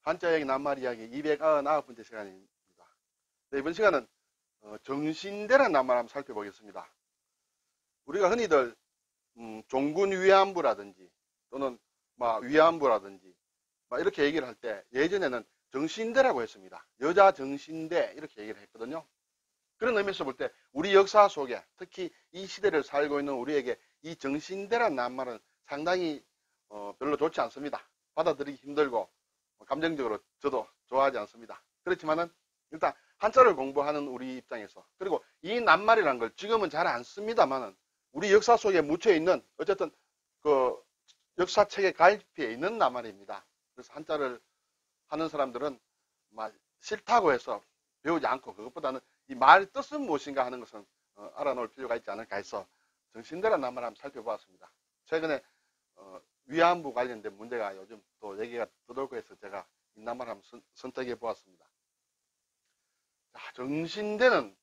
한자 이야기 낱말 이야기 299번째 시간입니다. 네, 이번 시간은 정신대란 낱말 한번 살펴보겠습니다. 우리가 흔히들 종군 위안부라든지 또는 위안부라든지 이렇게 얘기를 할 때 예전에는 정신대라고 했습니다. 여자 정신대 이렇게 얘기를 했거든요. 그런 의미에서 볼 때 우리 역사 속에 특히 이 시대를 살고 있는 우리에게 이 정신대란 낱말은 상당히 별로 좋지 않습니다. 받아들이기 힘들고 감정적으로 저도 좋아하지 않습니다. 그렇지만은 일단 한자를 공부하는 우리 입장에서, 그리고 이 낱말이라는 걸 지금은 잘 안 씁니다만은 우리 역사 속에 묻혀 있는 어쨌든 그 역사책의 갈피에 있는 낱말입니다. 그래서 한자를 하는 사람들은 싫다고 해서 배우지 않고 그것보다는 이 말의 뜻은 무엇인가 하는 것은 알아놓을 필요가 있지 않을까 해서 정신대란 낱말 한번 살펴보았습니다. 최근에 위안부 관련된 문제가 요즘 또 얘기가 떠돌고 해서 제가 이 낱말 한번 선택해 보았습니다. 자, 정신대는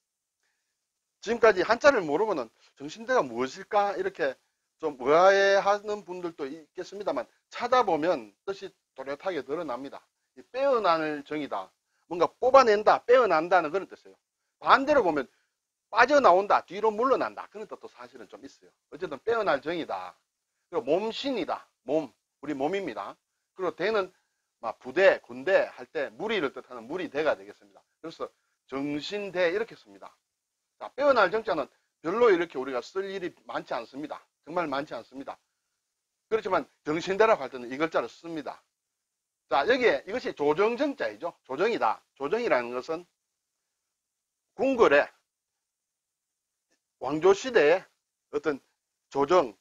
지금까지 한자를 모르고는 정신대가 무엇일까 이렇게 좀 의아해하는 분들도 있겠습니다만 찾아보면 뜻이 또렷하게 드러납니다. 빼어날 정이다. 뭔가 뽑아낸다, 빼어난다는 그런 뜻이에요. 반대로 보면 빠져나온다, 뒤로 물러난다. 그런 뜻도 사실은 좀 있어요. 어쨌든 빼어날 정이다. 그리고 몸신이다. 우리 몸입니다. 그리고 대는 부대, 군대 할 때 무리를 뜻하는 무리대가 되겠습니다. 그래서 정신대 이렇게 씁니다. 자, 빼어날 정자는 별로 이렇게 우리가 쓸 일이 많지 않습니다. 정말 많지 않습니다. 그렇지만 정신대라고 할 때는 이 글자를 씁니다. 자, 여기에 이것이 조정정자이죠. 조정이다. 조정이라는 것은 궁궐에 왕조시대에 어떤 조정,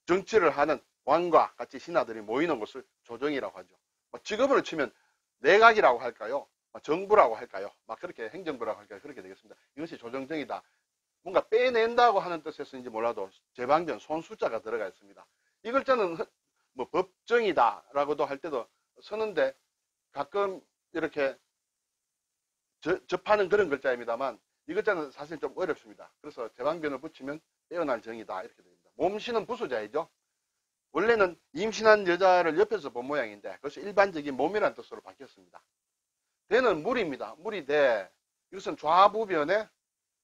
정치를 하는 왕과 같이 신하들이 모이는 곳을 조정이라고 하죠. 직업으로 치면 내각이라고 할까요? 정부라고 할까요? 그렇게 행정부라고 할까요? 그렇게 되겠습니다. 이것이 조정정이다. 뭔가 빼낸다고 하는 뜻에서인지 몰라도 제방전 손수자가 들어가 있습니다. 이 글자는 법정이다라고도 할 때도 쓰는데 가끔 이렇게 접하는 그런 글자입니다만 이 글자는 사실 좀 어렵습니다. 그래서 제방변을 붙이면 빼어날 정이다 이렇게 됩니다. 몸신은 부수자이죠. 원래는 임신한 여자를 옆에서 본 모양인데 그것이 일반적인 몸이라는 뜻으로 바뀌었습니다. 대는 물입니다. 물이대. 이것은 좌부변에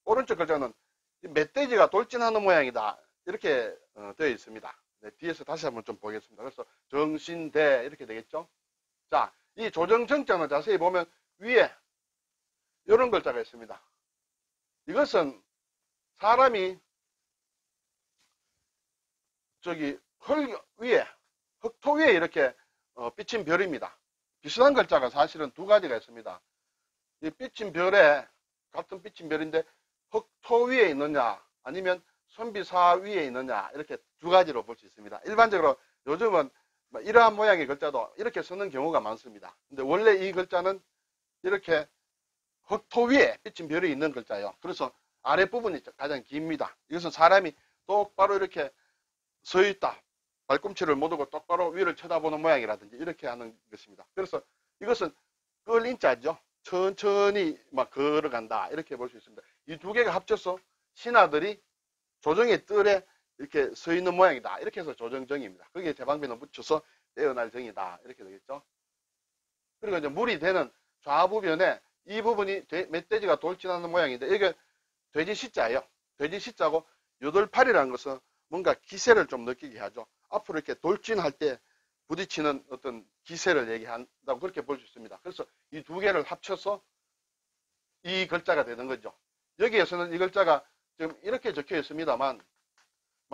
오른쪽 글자는 멧돼지가 돌진하는 모양이다 이렇게 되어 있습니다. 네, 뒤에서 다시 한번 좀 보겠습니다. 그래서 정신대 이렇게 되겠죠. 자, 이 조정정자는 자세히 보면 위에 이런 글자가 있습니다. 이것은 사람이 흙토 위에 이렇게 삐친 별입니다. 비슷한 글자가 사실은 두 가지가 있습니다. 이 삐친 별에 같은 삐친 별인데 흙토 위에 있느냐 아니면 선비사 위에 있느냐 이렇게 두 가지로 볼 수 있습니다. 일반적으로 요즘은 이러한 모양의 글자도 이렇게 쓰는 경우가 많습니다. 근데 원래 이 글자는 이렇게 흙토 위에 삐친 별이 있는 글자예요. 그래서 아랫부분이 가장 깁니다. 이것은 사람이 똑바로 이렇게 서 있다. 발꿈치를 못 오고 똑바로 위를 쳐다보는 모양이라든지 이렇게 하는 것입니다. 그래서 이것은 끌린자죠. 천천히 걸어간다. 이렇게 볼 수 있습니다. 이 두 개가 합쳐서 신하들이 조정의 뜰에 이렇게 서 있는 모양이다. 이렇게 해서 조정정입니다. 거기에 제방변을 붙여서 빼어날 정이다. 이렇게 되겠죠. 그리고 이제 물이 되는 좌부변에 이 부분이 멧돼지가 돌진하는 모양인데 이게 돼지 시자예요. 돼지 시자고 여덟팔이라는 것은 뭔가 기세를 좀 느끼게 하죠. 앞으로 이렇게 돌진할 때 부딪히는 어떤 기세를 얘기한다고 그렇게 볼 수 있습니다. 그래서 이 두 개를 합쳐서 이 글자가 되는 거죠. 여기에서는 이 글자가 지금 이렇게 적혀 있습니다만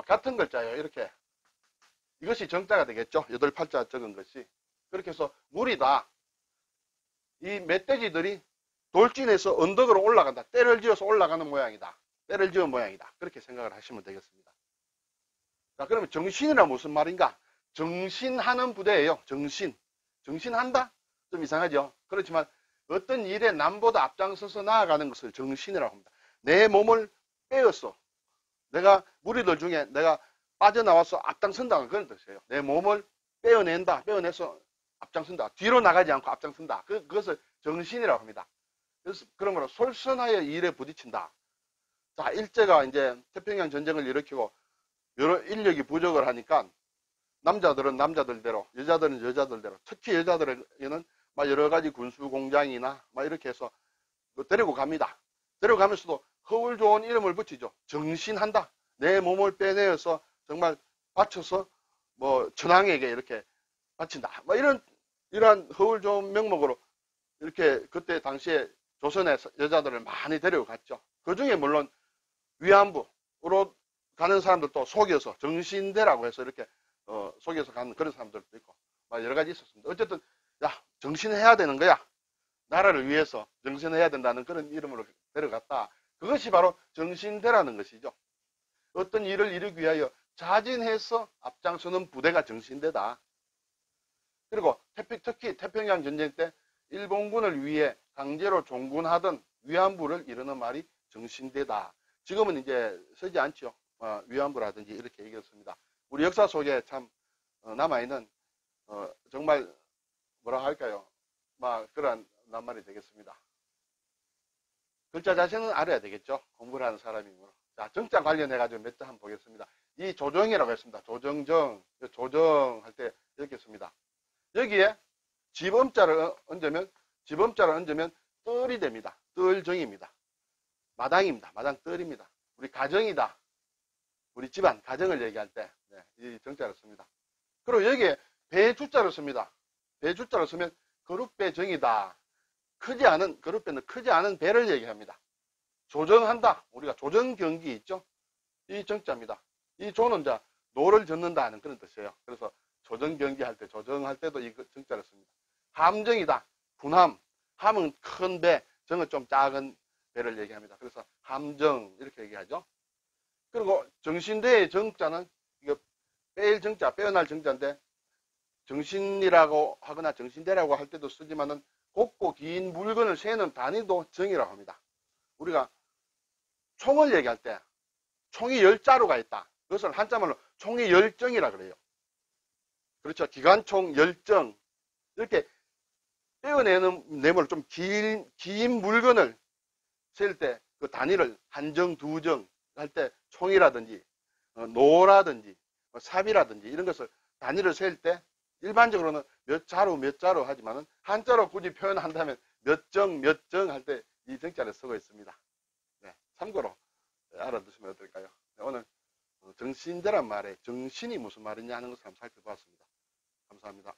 같은 글자예요. 이렇게. 이것이 정자가 되겠죠. 8팔자 적은 것이. 그렇게 해서 물이다. 이 멧돼지들이 돌진해서 언덕으로 올라간다. 때를 지어서 올라가는 모양이다. 때를 지은 모양이다. 그렇게 생각을 하시면 되겠습니다. 자, 그러면 정신이란 무슨 말인가? 정신하는 부대예요. 정신한다? 좀 이상하죠? 그렇지만 어떤 일에 남보다 앞장서서 나아가는 것을 정신이라고 합니다. 내 몸을 빼었어. 내가 무리들 중에 내가 빠져나와서 앞장선다는 그런 뜻이에요. 내 몸을 빼어낸다. 빼어내서 앞장선다. 뒤로 나가지 않고 앞장선다. 그것을 정신이라고 합니다. 그래서 그러므로 솔선하여 일에 부딪힌다. 자, 일제가 이제 태평양 전쟁을 일으키고 여러 인력이 부족을 하니까 남자들은 남자들대로, 여자들은 여자들대로, 특히 여자들에게는 막 여러 가지 군수 공장이나 막 이렇게 해서 데리고 갑니다. 데려가면서도 허울 좋은 이름을 붙이죠. 정신한다. 내 몸을 빼내어서 정말 바쳐서 뭐 천황에게 이렇게 바친다. 뭐 이러한 허울 좋은 명목으로 이렇게 그때 당시에 조선의 여자들을 많이 데려갔죠. 그 중에 물론 위안부로 가는 사람들도 속여서 정신대라고 해서 이렇게 속여서 가는 그런 사람들도 있고 막 여러 가지 있었습니다. 어쨌든 야 정신해야 되는 거야. 나라를 위해서 정신해야 된다는 그런 이름으로 데려갔다. 그것이 바로 정신대라는 것이죠. 어떤 일을 이루기 위하여 자진해서 앞장서는 부대가 정신대다. 그리고 특히 태평양 전쟁 때 일본군을 위해 강제로 종군하던 위안부를 이르는 말이 정신대다. 지금은 이제 쓰지 않죠. 위안부라든지 이렇게 얘기했습니다. 우리 역사 속에 참 남아있는 정말 뭐라 할까요? 막 그런 낱말이 되겠습니다. 글자 자체는 알아야 되겠죠. 공부를 하는 사람이므로. 자, 정자 관련해가지고 몇 자 한번 보겠습니다. 이 조정이라고 했습니다. 조정할 때 이렇게 씁니다. 여기에 집음자를 얹으면 뜰이 됩니다. 뜰정입니다. 마당입니다. 마당 뜰입니다. 우리 가정이다. 우리 집안, 가정을 얘기할 때 이 정자를 씁니다. 그리고 여기에 배주자를 씁니다. 배주자를 쓰면 그룹배정이다. 그룹배는 크지 않은 배를 얘기합니다. 조정한다. 우리가 조정경기 있죠? 이 정자입니다. 이 조는 노를 젓는다 하는 그런 뜻이에요. 그래서 조정경기 할 때, 조정할 때도 이 정자를 씁니다. 함정이다. 군함. 함은 큰 배, 정은 좀 작은 배를 얘기합니다. 그래서 함정, 이렇게 얘기하죠. 그리고 정신대의 정자는, 이거 빼일 정자, 빼어날 정자인데, 정신이라고 하거나 정신대라고 할 때도 쓰지만은, 곱고 긴 물건을 세는 단위도 정이라고 합니다. 우리가 총을 얘기할 때, 총이 10자루가 있다. 그것을 한자말로 총이 10정이라 그래요. 그렇죠. 기관총 10정. 이렇게 떼어내는 네모를 좀 긴 물건을 셀 때 그 단위를 한정, 두정 할 때 총이라든지 노라든지 삽이라든지 이런 것을 단위를 셀 때 일반적으로는 몇 자루 하지만은 한자로 굳이 표현한다면 몇 정 할 때 이 정자를 쓰고 있습니다. 네, 참고로 알아두시면 어떨까요? 네, 오늘 정신대란 말에 정신이 무슨 말이냐 하는 것을 한번 살펴보았습니다. 감사합니다.